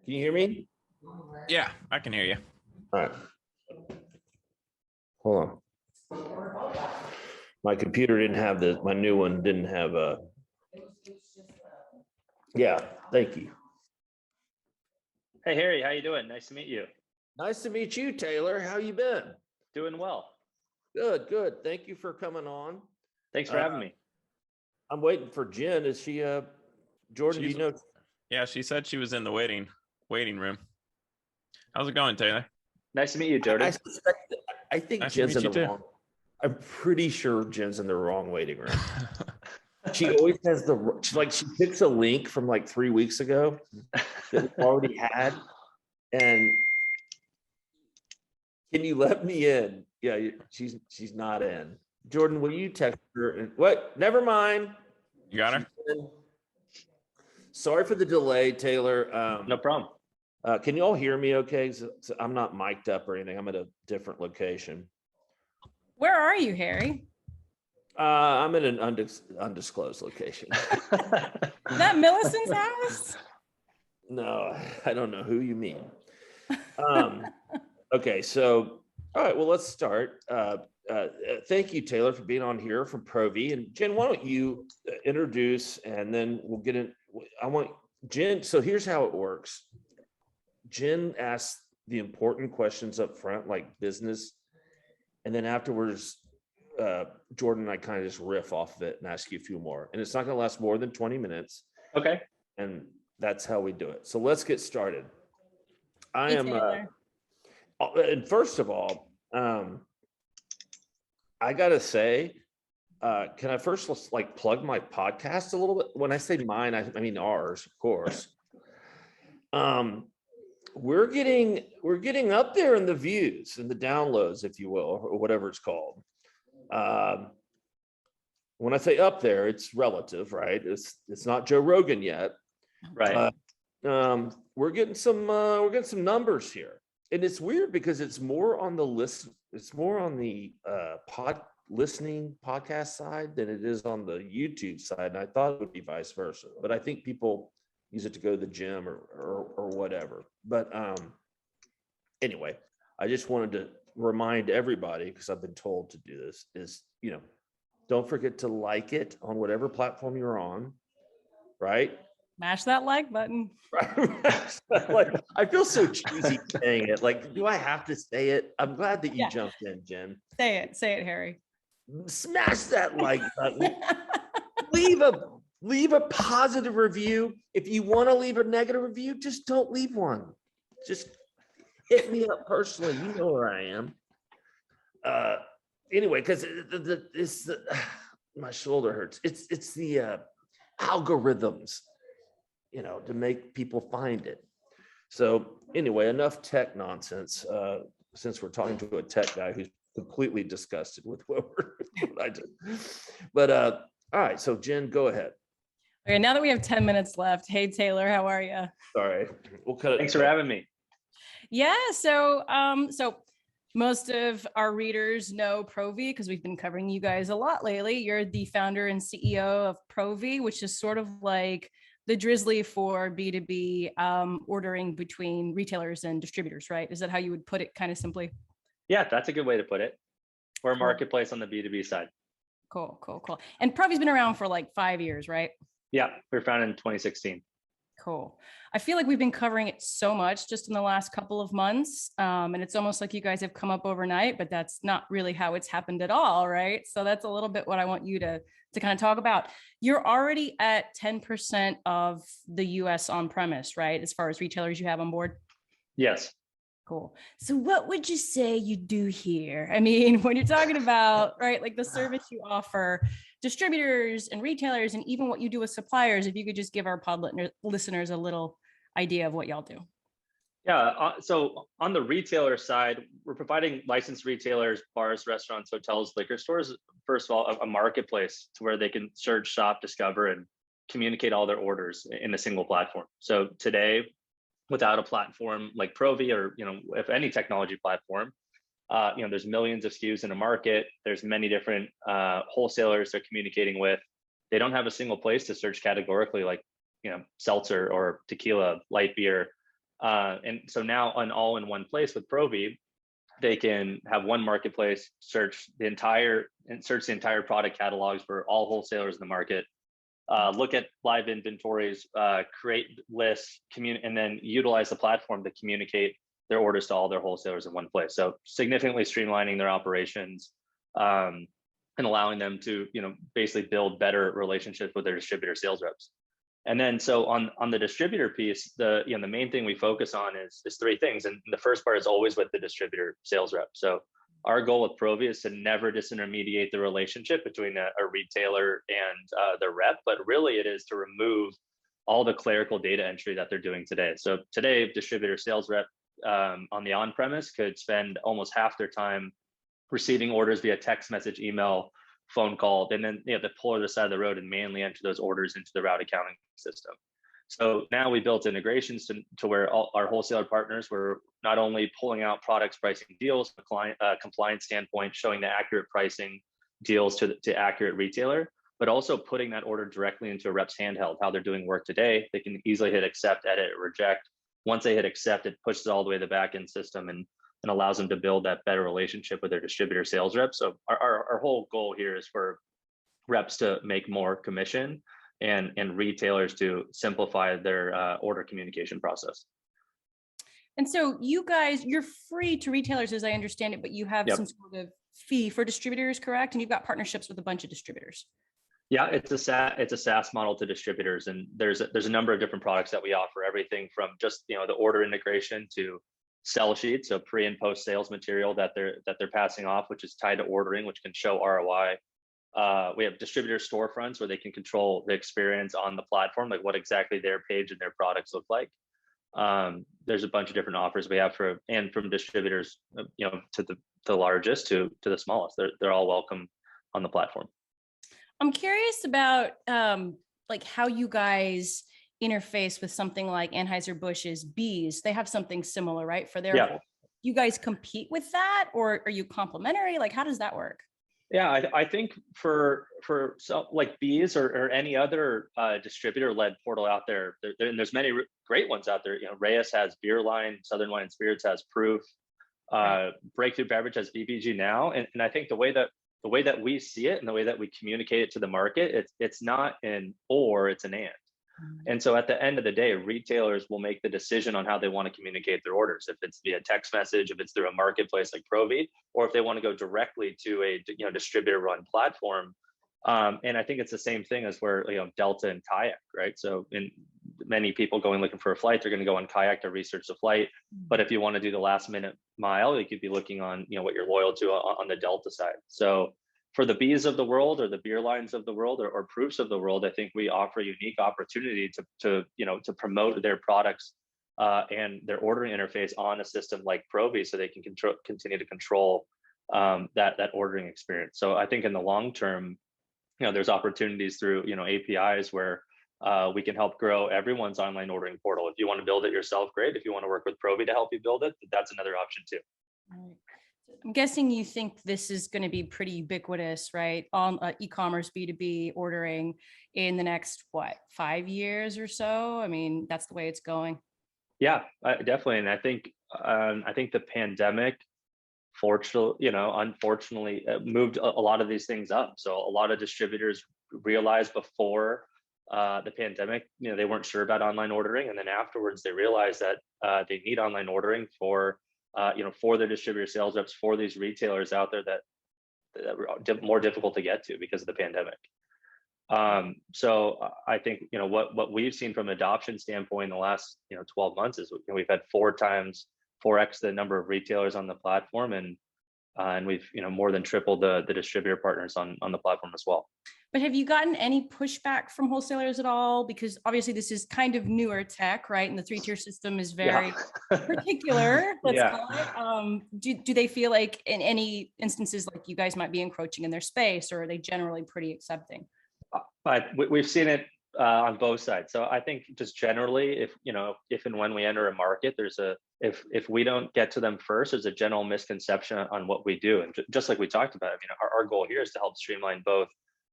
Can you hear me? Yeah, I can hear you. All right. Hold on. My computer didn't have my new one didn't have yeah, thank you. Hey, Harry, how you doing? Nice to meet you. Nice to meet you, Taylor. How you been? Doing well. Good, good. Thank you for coming on. Thanks for having me. I'm waiting for Jenn. Is she Jordan, do you know? Yeah, she said she was in the waiting room. How's it going, Taylor? Nice to meet you, Jordan. I think Nice Jenn's in the too. wrong. I'm pretty sure Jenn's in the wrong waiting room. She always has she picks a link from like 3 weeks ago that we already had. And can you let me in? Yeah, she's not in. Jordan, will you text her? And what? Never mind. You got her? Sorry for the delay, Taylor. No problem. Can you all hear me okay? So I'm not mic'd up or anything. I'm at a different location. Where are you, Harry? I'm in an undisclosed location. That Millicent's house? No, I don't know who you mean. Okay, so, all right, well, let's start. Thank you, Taylor, for being on here from Provi. And Jenn, why don't you introduce, and then we'll get in. I want Jenn, so here's how it works. Jenn asks the important questions up front, like business. And then afterwards, Jordan and I kind of just riff off of it and ask you a few more. And it's not going to last more than 20 minutes. Okay. And that's how we do it. So let's get started. And first of all, I got to say, can I first plug my podcast a little bit? When I say mine, I mean ours, of course. We're getting up there in the views and the downloads, if you will, or whatever it's called. When I say up there, it's relative, right? It's not Joe Rogan yet, right? We're getting some numbers here, and it's weird because it's more on the list. It's more on the podcast side than it is on the YouTube side, and I thought it would be vice versa, but I think people use it to go to the gym or whatever. But anyway, I just wanted to remind everybody, because I've been told to do this, is, don't forget to like it on whatever platform you're on, right? Mash that like button. Like, I feel so cheesy saying it. Like, do I have to say it? I'm glad that you jumped in, Jenn. Say it, Harry. Smash that like button. Leave a positive review. If you want to leave a negative review, just don't leave one. Just hit me up personally. You know where I am. Anyway, because my shoulder hurts. It's the algorithms, to make people find it. So anyway, enough tech nonsense. Since we're talking to a tech guy who's completely disgusted with what I did. But all right, so Jenn, go ahead. Okay, now that we have 10 minutes left, hey Taylor, how are you? Sorry, we'll cut it. Thanks for having me. Yeah, so most of our readers know Provi because we've been covering you guys a lot lately. You're the founder and CEO of Provi, which is sort of like the Drizzly for B2B ordering between retailers and distributors, right? Is that how you would put it, kind of simply? Yeah, that's a good way to put it. We're a marketplace on the B2B side. Cool. And Provi's been around for like 5 years, right? Yeah, we were founded in 2016. Cool. I feel like we've been covering it so much just in the last couple of months. And it's almost like you guys have come up overnight, but that's not really how it's happened at all, right? So that's a little bit what I want you to kind of talk about. You're already at 10% of the US on-premise, right? As far as retailers you have on board? Yes. Cool. So what would you say you do here? I mean, when you're talking about, right, like the service you offer distributors and retailers, and even what you do with suppliers, if you could just give our pod listeners a little idea of what y'all do. Yeah, so on the retailer side, we're providing licensed retailers, bars, restaurants, hotels, liquor stores, first of all, a marketplace to where they can search, shop, discover, and communicate all their orders in a single platform. So today, without a platform like Provi or, if any technology platform, there's millions of SKUs in the market. There's many different wholesalers they're communicating with. They don't have a single place to search categorically like, seltzer or tequila, light beer, And so now all in one place with Provi, they can have one marketplace, search the entire product catalogs for all wholesalers in the market, look at live inventories, create lists, and then utilize the platform to communicate their orders to all their wholesalers in one place. So significantly streamlining their operations, and allowing them to, basically build better relationships with their distributor sales reps. And then so on the distributor piece, the main thing we focus on is three things. And the first part is always with the distributor sales rep. So our goal with Provi is to never disintermediate the relationship between a retailer and the rep, but really it is to remove all the clerical data entry that they're doing today. So today, distributor sales rep on the on-premise could spend almost half their time receiving orders via text message, email, phone call, and then they have to pull to the side of the road and manually enter those orders into the route accounting system. So now we built integrations to where all our wholesaler partners were not only pulling out products, pricing deals, from a client compliance standpoint, showing the accurate pricing deals to accurate retailer, but also putting that order directly into a rep's handheld, how they're doing work today. They can easily hit accept, edit, reject. Once they hit accept, it pushes all the way to the back end system and allows them to build that better relationship with their distributor sales reps. So our whole goal here is for reps to make more commission and retailers to simplify their order communication process. And so you guys, you're free to retailers as I understand it, but you have some sort of fee for distributors, correct? And you've got partnerships with a bunch of distributors. Yeah, it's a SaaS model to distributors, and there's a number of different products that we offer. Everything from just the order integration to sell sheets, so pre and post sales material that they're passing off, which is tied to ordering, which can show ROI. We have distributor storefronts where they can control the experience on the platform, like what exactly their page and their products look like. There's a bunch of different offers we have from distributors, to the largest to the smallest. They're all welcome on the platform. I'm curious about like how you guys interface with something like Anheuser-Busch's bees. They have something similar, right? For their, you guys compete with that, or are you complementary? Like, how does that work? Yeah, I think for like bees or any other distributor-led portal out there, and there's many great ones out there. Reyes has Beerline, Southern Wine and Spirits has Proof, Breakthrough Beverage has BBG now, and I think the way that we see it and the way that we communicate it to the market, it's not an or, it's an and. And so at the end of the day, retailers will make the decision on how they want to communicate their orders. If it's via text message, if it's through a marketplace like Provi, or if they want to go directly to a distributor-run platform. And I think it's the same thing as where Delta and Kayak, right? So many people going looking for a flight, they're going to go on Kayak to research the flight. But if you want to do the last minute mile, you could be looking on what you're loyal to on the Delta side. So for the bees of the world or the beer lines of the world or proofs of the world, I think we offer a unique opportunity to promote their products and their ordering interface on a system like Provi, so they can continue to control that ordering experience. So I think in the long term, there's opportunities through APIs where we can help grow everyone's online ordering portal. If you want to build it yourself, great. If you want to work with Provi to help you build it, that's another option too. Right. I'm guessing you think this is going to be pretty ubiquitous, right? On e-commerce, B2B ordering in the next, 5 years or so? I mean, that's the way it's going. Yeah, definitely. And I think the pandemic, unfortunately, moved a lot of these things up. So a lot of distributors realized before the pandemic, they weren't sure about online ordering. And then afterwards, they realized that they need online ordering for their distributor sales reps, for these retailers out there that were more difficult to get to because of the pandemic. So I think, what we've seen from an adoption standpoint in the last, 12 months is we've had 4x the number of retailers on the platform, and we've, more than tripled the distributor partners on the platform as well. But have you gotten any pushback from wholesalers at all? Because obviously this is kind of newer tech, right? And the 3-tier system is very particular, let's call it. Do they feel like in any instances, like you guys might be encroaching in their space, or are they generally pretty accepting? But we've seen it on both sides. So I think just generally, if and when we enter a market, if we don't get to them first, there's a general misconception on what we do. And just like we talked about, our goal here is to help streamline both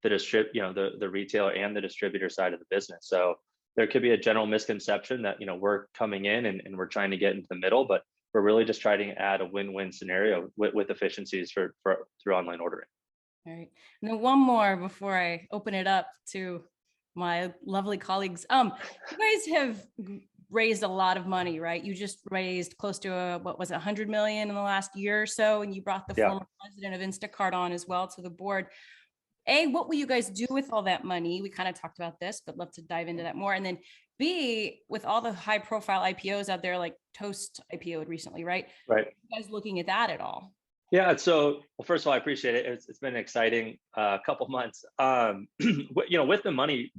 the retailer and the distributor side of the business. So there could be a general misconception that, we're coming in and we're trying to get into the middle, but we're really just trying to add a win-win scenario with efficiencies for through online ordering. All right. And then one more before I open it up to my lovely colleagues. You guys have raised a lot of money, right? You just raised close to what was it, 100 million in the last year or so, and you brought the former president of Instacart on as well to the board. A, what will you guys do with all that money? We kind of talked about this, but love to dive into that more. And then B, with all the high profile IPOs out there, like Toast IPO'd recently, right? Right. Are you guys looking at that at all? Yeah. So, well, first of all, I appreciate it. It's been an exciting couple months. With the money,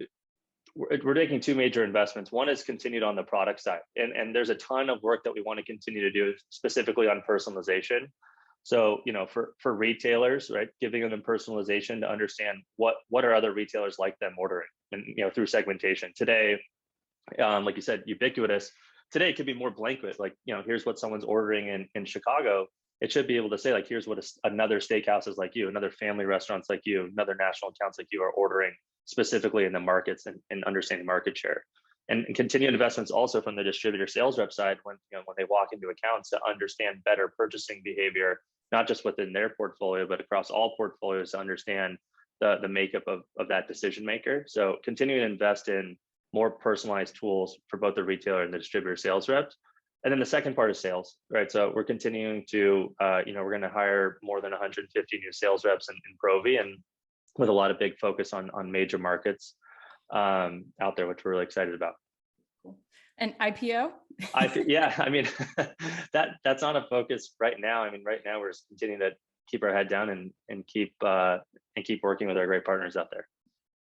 we're making two major investments. One is continued on the product side, and there's a ton of work that we want to continue to do specifically on personalization. So, for retailers, right, giving them personalization to understand what are other retailers like them ordering, and through segmentation. Today, like you said, ubiquitous. Today it could be more blanket, like here's what someone's ordering in Chicago. It should be able to say, like, here's what another steakhouse is like you, another family restaurants like you, another national accounts like you are ordering specifically in the markets, and understanding market share. And continued investments also from the distributor sales rep side, when they walk into accounts, to understand better purchasing behavior, not just within their portfolio, but across all portfolios, to understand the makeup of that decision maker. So continuing to invest in more personalized tools for both the retailer and the distributor sales reps. And then the second part is sales, right? So we're continuing to, we're going to hire more than 150 new sales reps in Provi, and with a lot of big focus on major markets out there, which we're really excited about. And IPO? Yeah, I mean, that's not a focus right now. I mean, right now we're just continuing to keep our head down and keep working with our great partners out there.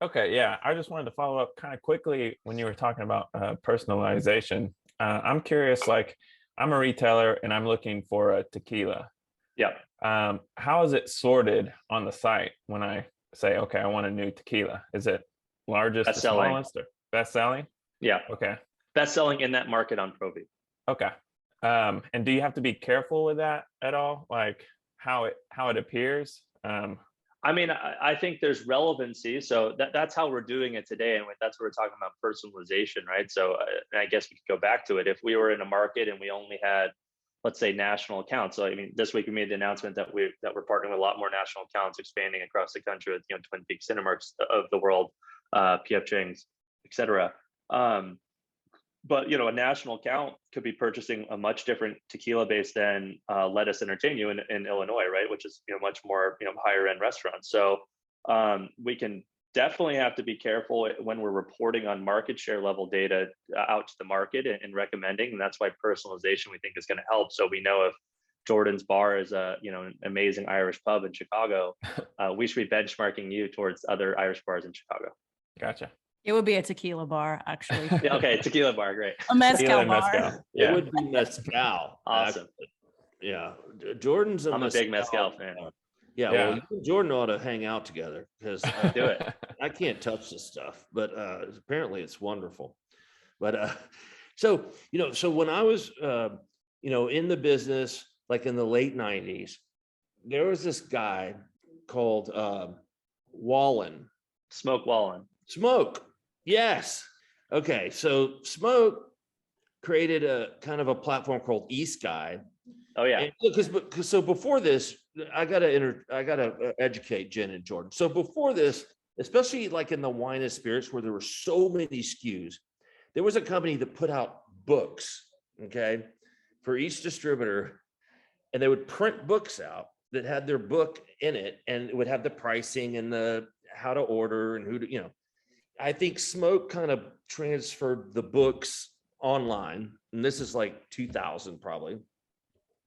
Okay, yeah, I just wanted to follow up kind of quickly when you were talking about personalization. I'm curious, like, I'm a retailer and I'm looking for a tequila. Yeah. How is it sorted on the site when I say, okay, I want a new tequila? Is it largest to smallest, or best selling? Yeah. Okay. Best selling in that market on Provi. Okay. And do you have to be careful with that at all? Like how it appears? I mean, I think there's relevancy. So that's how we're doing it today. And that's what we're talking about, personalization, right? So I guess we could go back to it. If we were in a market and we only had, let's say, national accounts. So I mean, this week we made the announcement that we're partnering with a lot more national accounts, expanding across the country with Twin Peaks, Cinemarks of the world, PF Chang's, et cetera. But a national account could be purchasing a much different tequila base than Let Us Entertain You in Illinois, right? Which is much more higher end restaurants. So we can definitely have to be careful when we're reporting on market share level data out to the market and recommending. And that's why personalization, we think, is going to help. So we know if Jordan's Bar is an amazing Irish pub in Chicago, we should be benchmarking you towards other Irish bars in Chicago. Gotcha. It would be a tequila bar, actually. Yeah, okay, tequila bar, great. A mezcal bar. Mezcal. Yeah. It would be mezcal. Awesome. Yeah, Jordan's I'm a big mezcal fan. Yeah, well, you and Jordan ought to hang out together, because do it. I can't touch this stuff, but apparently it's wonderful. But so when I was in the business, like in the late 90s, there was this guy called Wallin. Smoke. Yes. Okay. So Smoke created a kind of a platform called eskye. Oh yeah. Because so before this, I gotta educate Jenn and Jordan. So before this, especially like in the wine and spirits, where there were so many SKUs, there was a company that put out books, okay, for each distributor, and they would print books out that had their book in it, and it would have the pricing and the how to order and who to, I think Smoke kind of transferred the books online, and this is like 2000 probably.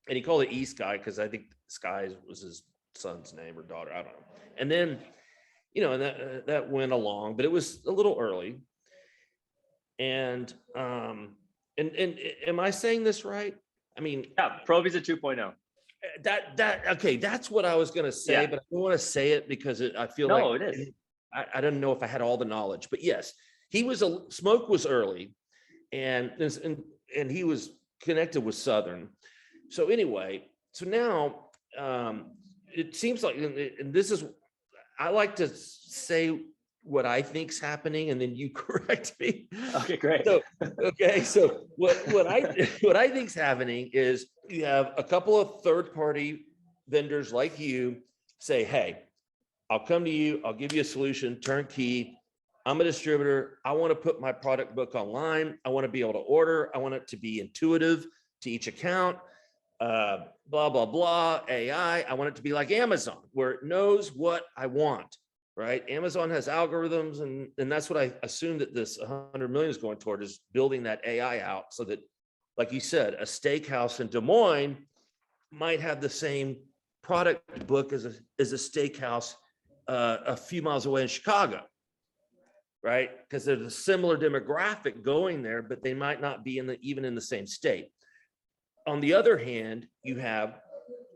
And he called it eskye because I think Sky was his son's name or daughter. I don't know. And then, and that went along, but it was a little early. And am I saying this right? I mean, yeah, Provi's a 2.0. Okay, that's what I was gonna say, but I don't want to say it because I feel like it is. I don't know if I had all the knowledge, but yes, Smoke was early, and he was connected with Southern. So anyway, so now it seems like, and this is, I like to say what I think's happening, and then you correct me. Okay, great. So, okay, so what I think's happening is you have a couple of third-party vendors like you say, hey, I'll come to you, I'll give you a solution, turnkey. I'm a distributor. I want to put my product book online. I want to be able to order. I want it to be intuitive to each account. Blah, blah, blah, AI. I want it to be like Amazon, where it knows what I want, right? Amazon has algorithms, and that's what I assume that this 100 million is going toward, is building that AI out so that, like you said, a steakhouse in Des Moines might have the same product book as a steakhouse a few miles away in Chicago, right? Because there's a similar demographic going there, but they might not be even in the same state. On the other hand, you have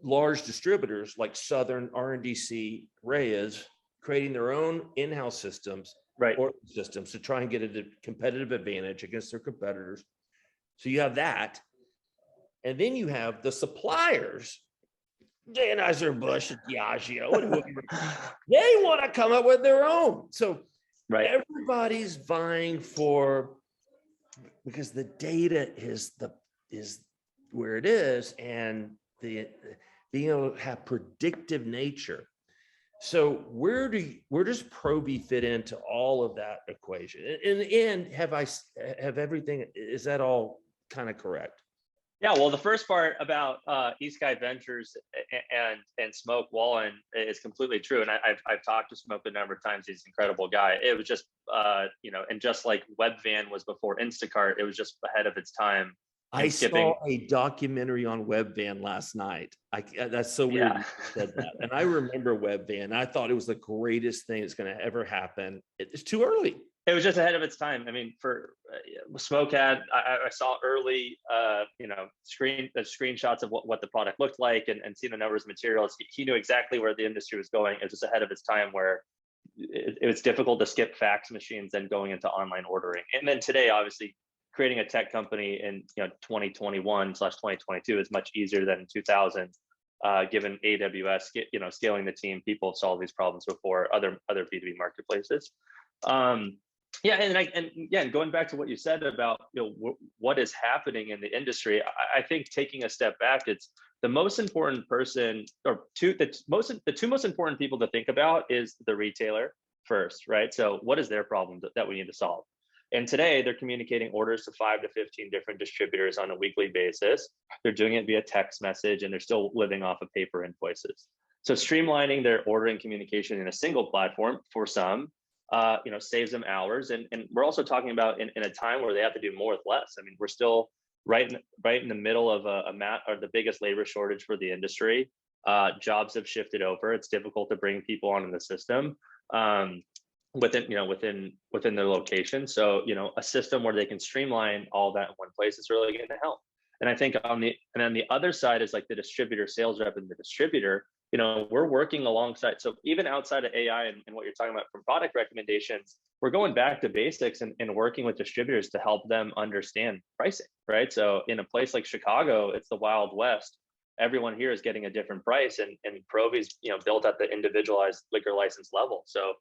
large distributors like Southern, RNDC, Reyes, creating their own in-house systems, Right. or systems to try and get a competitive advantage against their competitors. So you have that. And then you have the suppliers, Anheuser-Busch, Diageo, they want to come up with their own. So Right. everybody's vying for, because the data is where it is, and the being able to have predictive nature. So where does Provi fit into all of that equation? In the end, have everything, is that all kind of correct? Yeah, well, the first part about Eskye Ventures and Smoke Wallin is completely true, and I've talked to Smoke a number of times. He's an incredible guy. It was just and just like Webvan was before Instacart, it was just ahead of its time. I saw a documentary on Webvan last night. That's so weird you said that. And I remember Webvan. I thought it was the greatest thing that's going to ever happen. It's too early. It was just ahead of its time. I mean, for Smoke had, I saw early, screenshots of what the product looked like, and seeing the numbers of materials. He knew exactly where the industry was going. It was just ahead of its time, where it was difficult to skip fax machines and going into online ordering. And then today, obviously, creating a tech company in 2021/2022 is much easier than in 2000, given AWS, scaling the team. People have solved these problems before, other B2B marketplaces. And going back to what you said about what is happening in the industry, I think taking a step back, it's the most important person, or the two most important people to think about is the retailer first, right? So what is their problem that we need to solve? And today they're communicating orders to 5 to 15 different distributors on a weekly basis. They're doing it via text message, and they're still living off of paper invoices. So streamlining their ordering communication in a single platform for some, saves them hours. And we're also talking about in a time where they have to do more with less. I mean, we're still right in the middle of the biggest labor shortage for the industry. Jobs have shifted over. It's difficult to bring people onto the system within their location. So, a system where they can streamline all that in one place is really going to help. And I think on the other side is like the distributor sales rep and the distributor. We're working alongside. So even outside of AI and what you're talking about from product recommendations, we're going back to basics and working with distributors to help them understand pricing, right? So in a place like Chicago, it's the Wild West. Everyone here is getting a different price, and Provi's built at the individualized liquor license level. So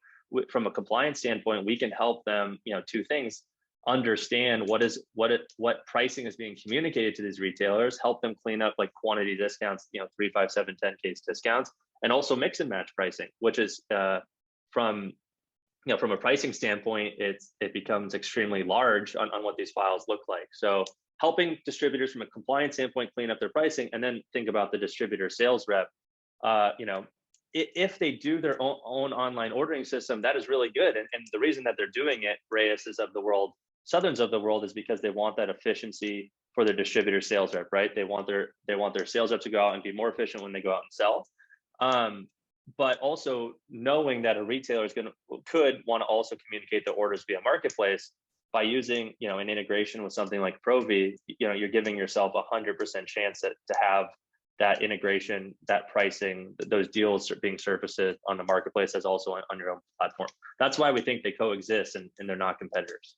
from a compliance standpoint, we can help them, two things: understand what pricing is being communicated to these retailers, help them clean up like quantity discounts, 3, 5, 7, 10 case discounts, and also mix and match pricing, which is from a pricing standpoint, it becomes extremely large on what these files look like. So helping distributors from a compliance standpoint clean up their pricing, and then think about the distributor sales rep. If they do their own online ordering system, that is really good. And the reason that they're doing it, Reyes of the world, Southerns of the world, is because they want that efficiency for their distributor sales rep, right? They want their sales rep to go out and be more efficient when they go out and sell. But also knowing that a retailer could want to also communicate the orders via marketplace by using, an integration with something like Provi. You're giving yourself 100% chance to have that integration, that pricing, those deals being surfaced on the marketplace as also on your own platform. That's why we think they coexist and they're not competitors.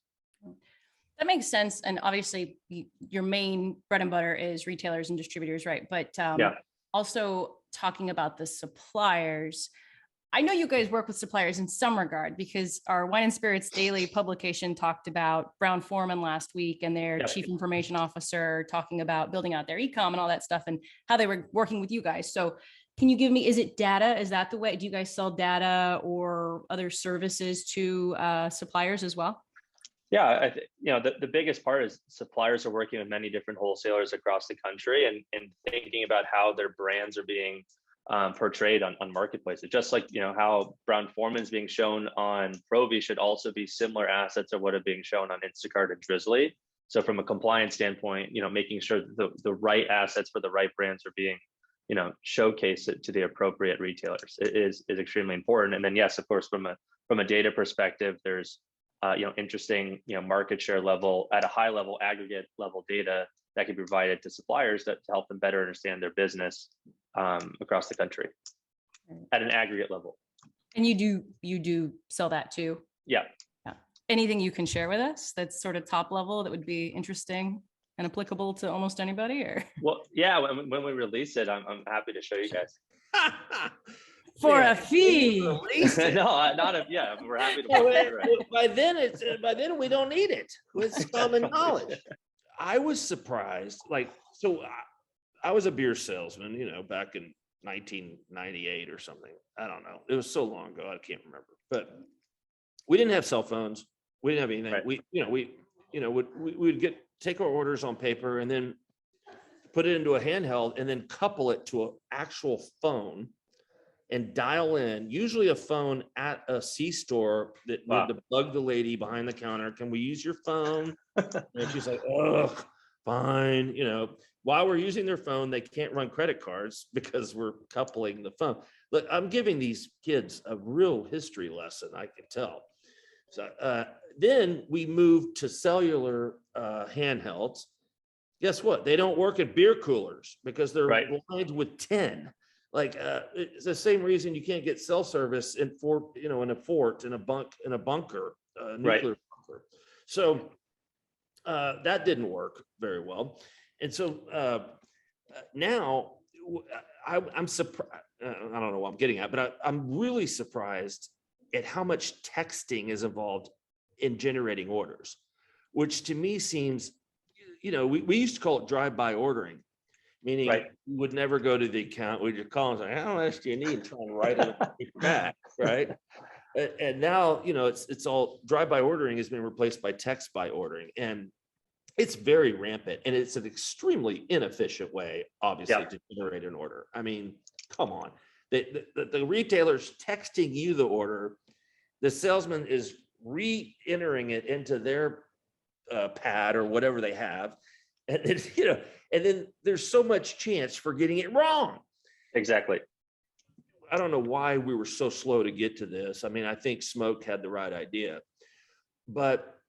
That makes sense. And obviously your main bread and butter is retailers and distributors, right? But also talking about the suppliers, I know you guys work with suppliers in some regard because our Wine and Spirits Daily publication talked about Brown-Forman last week and their Yep. chief information officer talking about building out their e-com and all that stuff and how they were working with you guys. So can you give me, is it data? Is that the way? Do you guys sell data or other services to suppliers as well? Yeah, the biggest part is suppliers are working with many different wholesalers across the country and thinking about how their brands are being portrayed on marketplaces. Just like how Brown-Forman is being shown on Provi should also be similar assets of what are being shown on Instacart and Drizzly. So from a compliance standpoint, making sure the right assets for the right brands are being showcased to the appropriate retailers is extremely important. And then yes, of course, from a data perspective, there's interesting market share level at a high level aggregate level data that can be provided to suppliers to help them better understand their business across the country at an aggregate level. And you do sell that too? Yeah. Anything you can share with us that's sort of top level that would be interesting and applicable to almost anybody? Or Well, yeah, when we release it, I'm happy to show you guys. For a fee. No, not a, yeah, we're happy to. By then we don't need it. It's common knowledge. I was surprised. I was a beer salesman, back in 1998 or something. I don't know. It was so long ago. I can't remember. But we didn't have cell phones. We didn't have anything. Right. We'd take our orders on paper and then put it into a handheld and then couple it to an actual phone and dial in, usually a phone at a C-store that would bug the lady behind the counter. Can we use your phone? And she's like, oh, fine. While we're using their phone, they can't run credit cards because we're coupling the phone. Look, I'm giving these kids a real history lesson, I can tell. So then we moved to cellular handhelds. Guess what? They don't work at beer coolers because they're lined with 10. It's the same reason you can't get cell service in in a fort, in a bunker, nuclear bunker. So that didn't work very well. And so now I'm surprised. I don't know what I'm getting at, but I'm really surprised at how much texting is involved in generating orders, which to me seems, we used to call it drive-by ordering. Meaning you would never go to the account, we just call and say, how much do you need? Try and write it back, right? And now, it's all drive-by ordering has been replaced by text by ordering. And it's very rampant. And it's an extremely inefficient way, obviously, to generate an order. I mean, come on. The retailer's texting you the order. The salesman is re-entering it into their pad or whatever they have. And and then there's so much chance for getting it wrong. Exactly. I don't know why we were so slow to get to this. I mean, I think Smoke had the right idea, but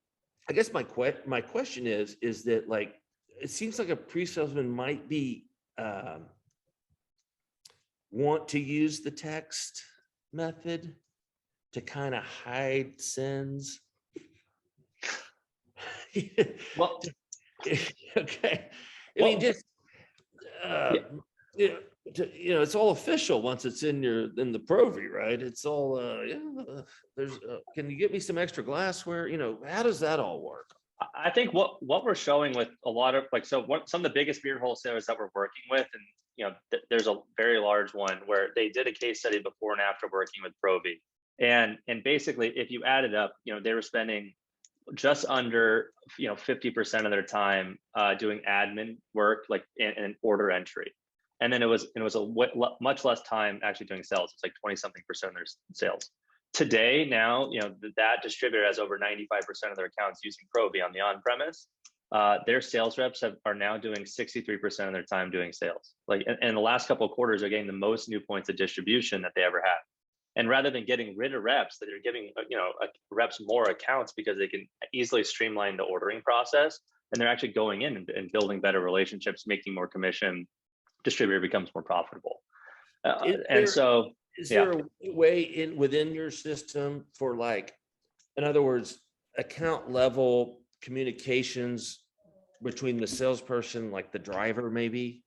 I guess my question is that it seems like a pre-salesman might be want to use the text method to kind of hide sins. Well. Okay. I mean, just it's all official once it's in the Provi, right? It's all there's can you get me some extra glassware? How does that all work? I think what we're showing with a lot of some of the biggest beer wholesalers that we're working with, and there's a very large one where they did a case study before and after working with Provi, and basically if you add it up, they were spending just under 50% of their time doing admin work, in order entry, and then it was much less time actually doing sales. It's 20-something% of their sales. Today, now that distributor has over 95% of their accounts using Provi on the on-premise. Their sales reps are now doing 63% of their time doing sales. In the last couple of quarters, they're getting the most new points of distribution that they ever had. And rather than getting rid of reps, that they're giving reps more accounts because they can easily streamline the ordering process, and they're actually going in and building better relationships, making more commission. Distributor becomes more profitable. Is there a way within your system for in other words, account level communications between the salesperson, the driver maybe,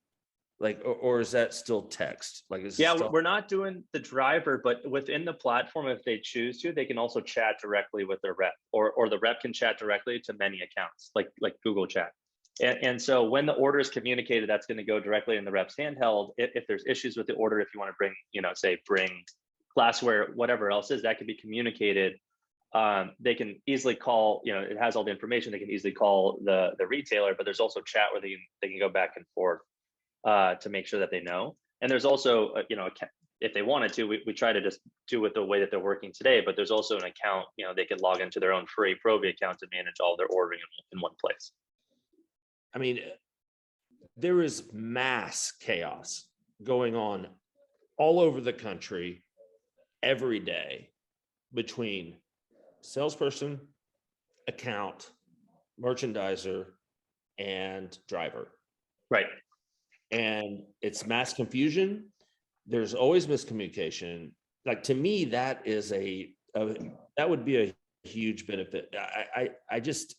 Like, or is that still text? Like, is it Yeah, still- we're not doing the driver, but within the platform, if they choose to, they can also chat directly with their rep, or the rep can chat directly to many accounts, like Google Chat. And so when the order is communicated, that's going to go directly in the rep's handheld. If there's issues with the order, if you want to bring, say bring glassware, whatever else is, that can be communicated. They can easily call, it has all the information. They can easily call the retailer, but there's also chat where they can go back and forth to make sure that they know. And there's also, if they wanted to, we try to just do it the way that they're working today, but there's also an account, they could log into their own free Provi account to manage all their ordering in one place. I mean, there is mass chaos going on all over the country every day between salesperson, account, merchandiser, and driver. Right. And it's mass confusion. There's always miscommunication. Like, to me, that is that would be a huge benefit. I just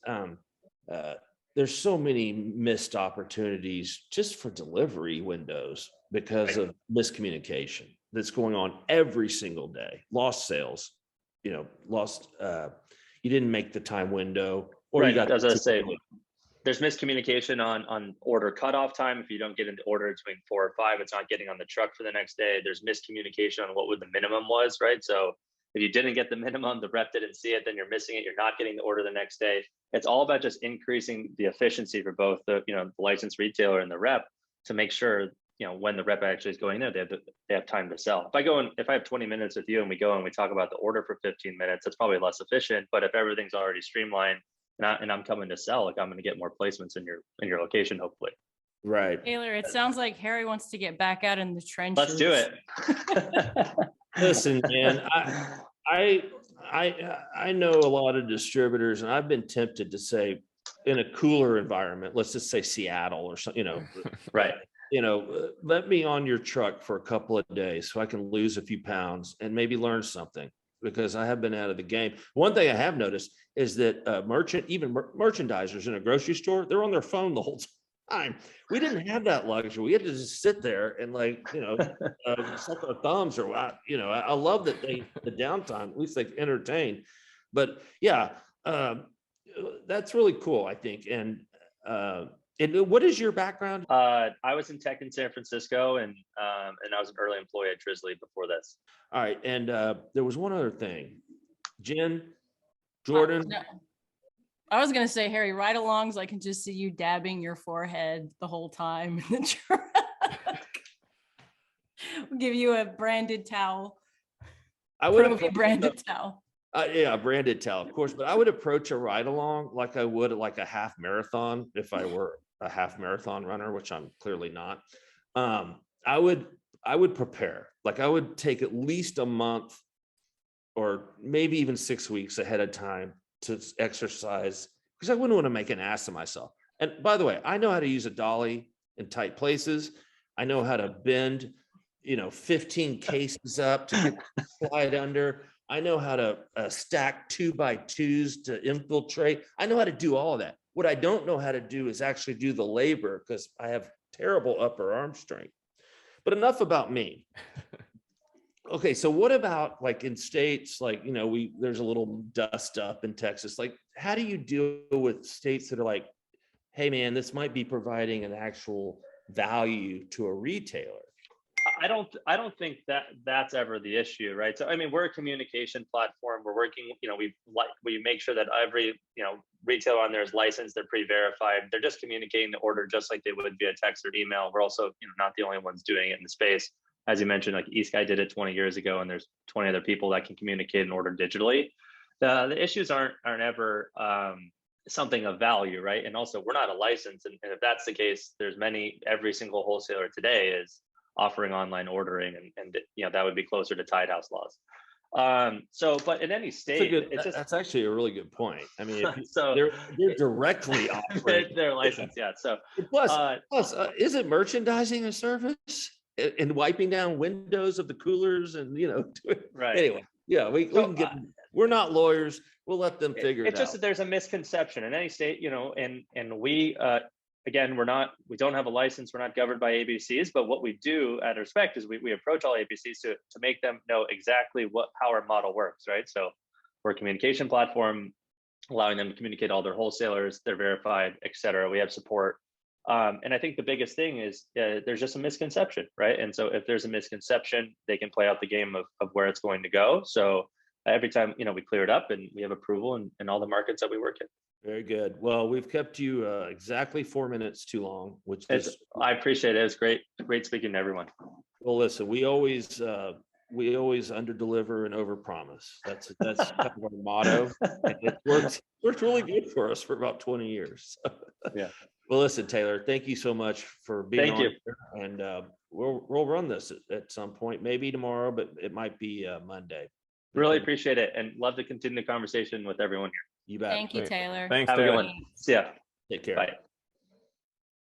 there's so many missed opportunities just for delivery windows because of miscommunication that's going on every single day. Lost sales, lost, you didn't make the time window, or you got, as I say, there's miscommunication on order cutoff time. If you don't get into order between 4 or 5, it's not getting on the truck for the next day. There's miscommunication on what the minimum was, right? So if you didn't get the minimum, the rep didn't see it, then you're missing it. You're not getting the order the next day. It's all about just increasing the efficiency for both the licensed retailer and the rep to make sure, when the rep actually is going there, they have time to sell. If I have 20 minutes with you and we go and we talk about the order for 15 minutes, that's probably less efficient. But if everything's already streamlined and I'm coming to sell, like, I'm going to get more placements in your location, hopefully. right. Taylor, it sounds like Harry wants to get back out in the trenches. Let's do it. Listen, man, I know a lot of distributors, and I've been tempted to say, in a cooler environment, let's just say Seattle or something, right. Let me on your truck for a couple of days so I can lose a few pounds and maybe learn something, because I have been out of the game. One thing I have noticed is that merchandisers in a grocery store, they're on their phone the whole time. We didn't have that luxury. We had to just sit there and suck our thumbs, or I love that the downtime, at least they entertain. But yeah, that's really cool, I think. And what is your background? I was in tech in San Francisco, and I was an early employee at Drizzly before this. All right, and there was one other thing, Jenn, Jordan. No. I was gonna say, Harry, ride-alongs, I can just see you dabbing your forehead the whole time in the truck. We'll give you a branded towel. I would Provi branded towel. Yeah, branded towel, of course. But I would approach a ride-along like I would like a half marathon if I were a half marathon runner, which I'm clearly not. I would prepare. Like, I would take at least a month or maybe even 6 weeks ahead of time to exercise, because I wouldn't want to make an ass of myself. And by the way, I know how to use a dolly in tight places. I know how to bend, 15 cases up to slide under. I know how to stack 2x2s to infiltrate. I know how to do all of that. What I don't know how to do is actually do the labor, because I have terrible upper arm strength. But enough about me. Okay, so what about like in states like, there's a little dust up in Texas. Like, how do you deal with states that are like, hey man, this might be providing an actual value to a retailer? I don't think that's ever the issue, right? So, I mean, we're a communication platform. We're working, we make sure that every, retailer on there is licensed, they're pre-verified. They're just communicating the order just like they would via text or email. We're also, not the only ones doing it in the space. As you mentioned, like eskye did it 20 years ago, and there's 20 other people that can communicate and order digitally. The issues aren't ever something of value, right? And also, we're not a license, and if that's the case, every single wholesaler today is offering online ordering, and that would be closer to tied house laws. But in any state, that's actually a really good point. I mean, so they're directly offering their license, yeah. So plus, isn't merchandising a service? And wiping down windows of the coolers, and right. Anyway, yeah, we can get. We're not lawyers. We'll let them figure it out. It's just that there's a misconception in any state, and we again, we don't have a license. We're not governed by ABCs, but what we do at Respect is we approach all ABCs to make them know exactly how our model works, right? So we're a communication platform, allowing them to communicate all their wholesalers, they're verified, et cetera. We have support. And I think the biggest thing is there's just a misconception, right? And so if there's a misconception, they can play out the game of where it's going to go. So every time, we clear it up and we have approval in all the markets that we work in. Very good. Well, we've kept you exactly 4 minutes too long, which is. I appreciate it. It's great speaking to everyone. Well, listen, we always under deliver and over promise. That's kind of our motto. And it worked really good for us for about 20 years. Yeah. Well, listen, Taylor, thank you so much for being Thank you. here. And we'll run this at some point, maybe tomorrow, but it might be Monday. Really appreciate it and love to continue the conversation with everyone here. You bet. Thank you, Taylor. Thanks, Have a Taylor. good one. See ya. Take care. Bye.